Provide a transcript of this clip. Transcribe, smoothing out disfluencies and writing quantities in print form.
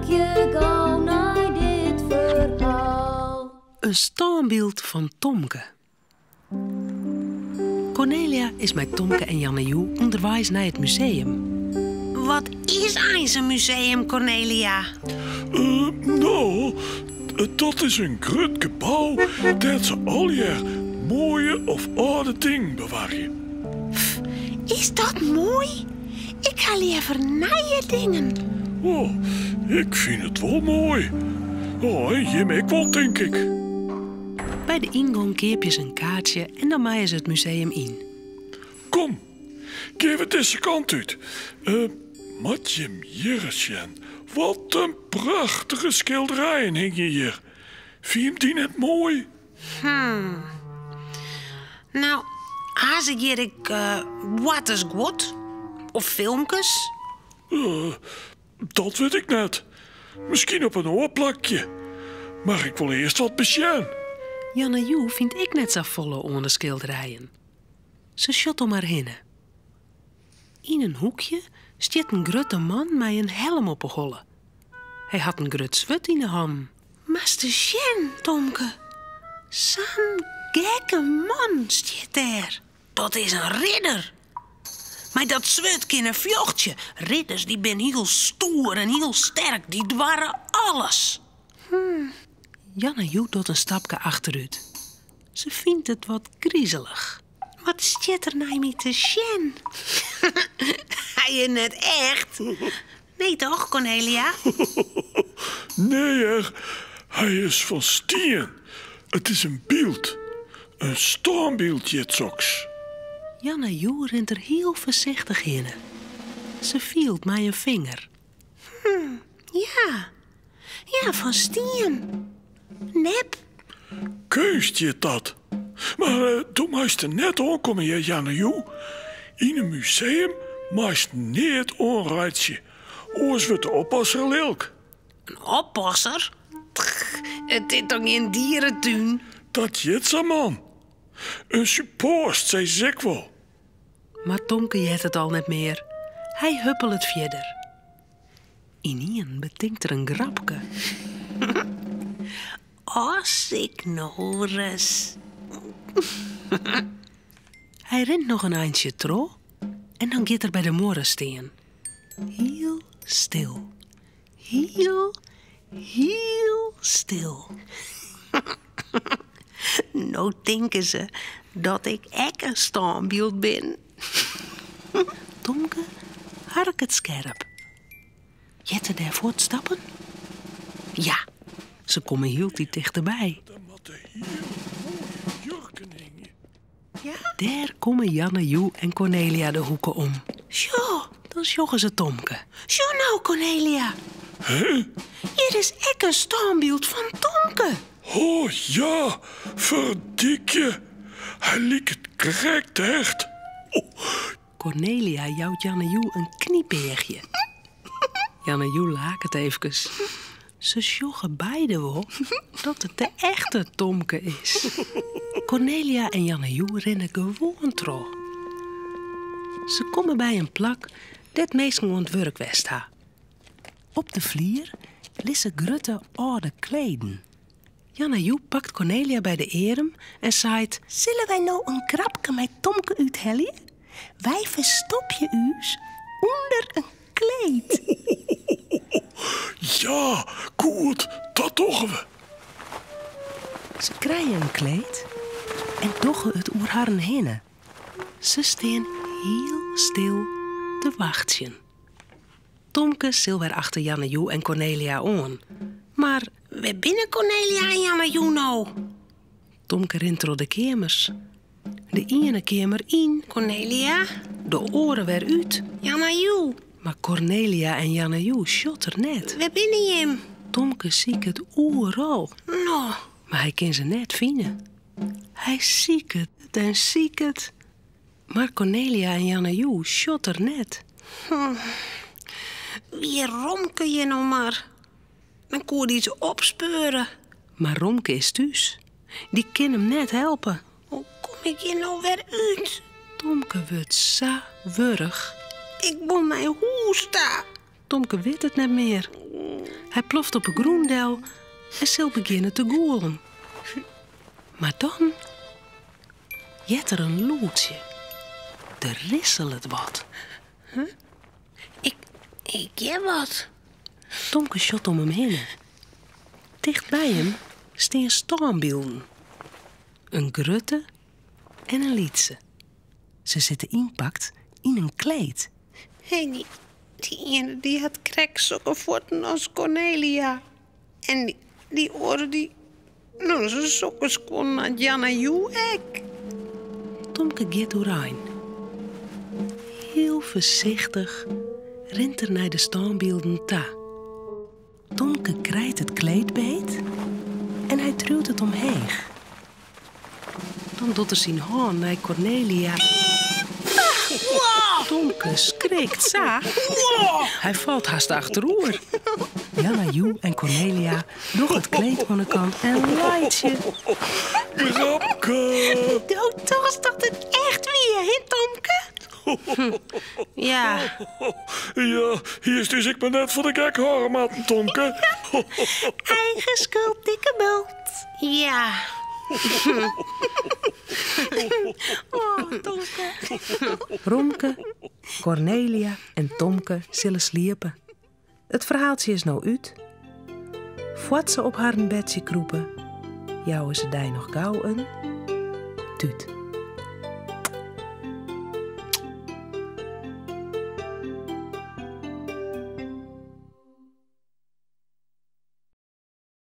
je gauw naar dit verhaal. Een standbeeld van Tomke. Cornelia is met Tomke en Janne-Joe onderwijs naar het museum. Wat is eens een museum, Cornelia? Nou, dat is een groot gebouw dat ze al je mooie of oude dingen bewaren. Is dat mooi? Ik ga liever nieuwe dingen. Oh, ik vind het wel mooi. Oh, en jij ook wel, denk ik. Bij de ingang keep je een kaartje en dan maaien ze het museum in. Kom, geef het deze kant uit. Matje Jerresjen, wat een prachtige schilderijen hingen hier. Vind je die net mooi? Nou, haast hier ik wat is goed? Of filmpjes? Dat weet ik net. Misschien op een oorplakje. Maar ik wil eerst wat besjen. Janne-Joe vindt ik net zo volle onder schilderijen. Ze shot om haar hinnen. In een hoekje stiet een grote man met een helm op de holle. Hij had een groot zwut in de hand. Master Sjen, Tomke. Zo'n gekke man stiet daar. Dat is een ridder. Maar dat zwut in een vjochtje. Ridders die ben heel stoer en heel sterk. Die dwarren alles. Janne-Joe doet een stapje achteruit. Ze vindt het wat griezelig. Wat stiet er nou met de Sjen? Hij je net echt? Nee toch, Cornelia? Nee, hij is van steen. Het is een beeld. Een standbeeldje, zoks. Janne-Joe rent er heel voorzichtig in. Ze vielt met een vinger. Ja, van steen. Nep. Keust je dat? Maar toen moest er net aankomen, Janne-Joe. In een museum moest niet onrijtje. Oors wordt de oppasser lelk. Een oppasser? Het is toch geen dierentuin? Dat jitsa, man. Een suppost, zei ik wel. Maar Tomke jet het al net meer. Hij huppelt het verder. Inien bedenkt er een grapke. Als ik nog eens. Hij rent nog een eindje tro en dan gaat er bij de moren staan. Heel stil. Heel stil. Nou denken ze dat ik echt een standbeeld ben. Tomke hark het scherp. Jette daar voortstappen? Ja, ze komen heel die dichterbij. Dan moeten heel mooie jurken hingen. Ja? Daar komen Janne-Joe en Cornelia de hoeken om. Zo, Dan joggen ze Tomke. zo nou, Cornelia. Hier is echt een standbeeld van Tomke. Oh ja, verdikje. Hij liep het correct echt. Oh, Cornelia jouwt Janne-Joe een kniepeertje. Janne-Joe laakt het eventjes. Ze joggen beide wel dat het de echte Tomke is. Cornelia en Janne-Joe rennen gewoon tro. Ze komen bij een plak dat meestal ontwerp west ha. Op de vlier lissen grutte oude kleden. Janne-Joe pakt Cornelia bij de erem en zaait: Zullen wij nou een krapje met Tomke uithellen? Wij verstopje u's onder een kleed. ja, goed, dat doen we. Ze krijgen een kleed en doggen het oer haar hinnen. Ze staan heel stil te wachten. Tomke zil weer achter Janne-Joe en Cornelia aan. Maar We binnen Cornelia en Janne-Joe nou. Tomke rent door de kamers. De ene kamer in, Cornelia, de oren weer uit. Janne-Joe, Maar Cornelia en Janne-Joe shot er net. we binnen hem. Tomke ziek het overal, Nou, maar hij kan ze net vinden. Hij ziek het en ziek het. Maar Cornelia en Janne-Joe shot er net. wie romke je nou maar? Dan kon je iets opspeuren. Maar Romke is thuis. Die kan hem net helpen. Hoe kom ik hier nou weer uit? Tomke wordt saaiig. Ik moet mijn hoesta. Tomke weet het net meer. Hij ploft op een groendel en zal beginnen te goelen. Maar dan jet er een loertje. De rissel het wat. Ik heb wat. Tomke shot om hem heen. Dicht bij hem staan standbeelden. Een grutte en een lietse. Ze zitten inpakt in een kleed. Hé, die ene die had zulke voeten als Cornelia. En die oren die... Nou, ze sokken schoon aan Janne Joe ek. Tomke gaat doorheen. Heel voorzichtig rent er naar de standbeelden ta. Tomke krijgt het kleed beet en hij truwt het omheen. Dan doet er zijn hand naar Cornelia. Tomke schrikt za. Hij valt haast achterover. Janne Joe en Cornelia nog het kleed aan de kant en leidje. Grapke! Nou, toch is dat het echt weer, hè, Tomke? Ja. Ja, hier is dus ik me net voor de gek horen, maat, Tomke. Eigen schuld, dikke bult. Ja. Oh, Tomke. Romke, Cornelia en Tomke zullen sliepen. Het verhaaltje is nou uit. Voort ze op haar bedje kroepen, jouwen ze daar nog gauw een tuut.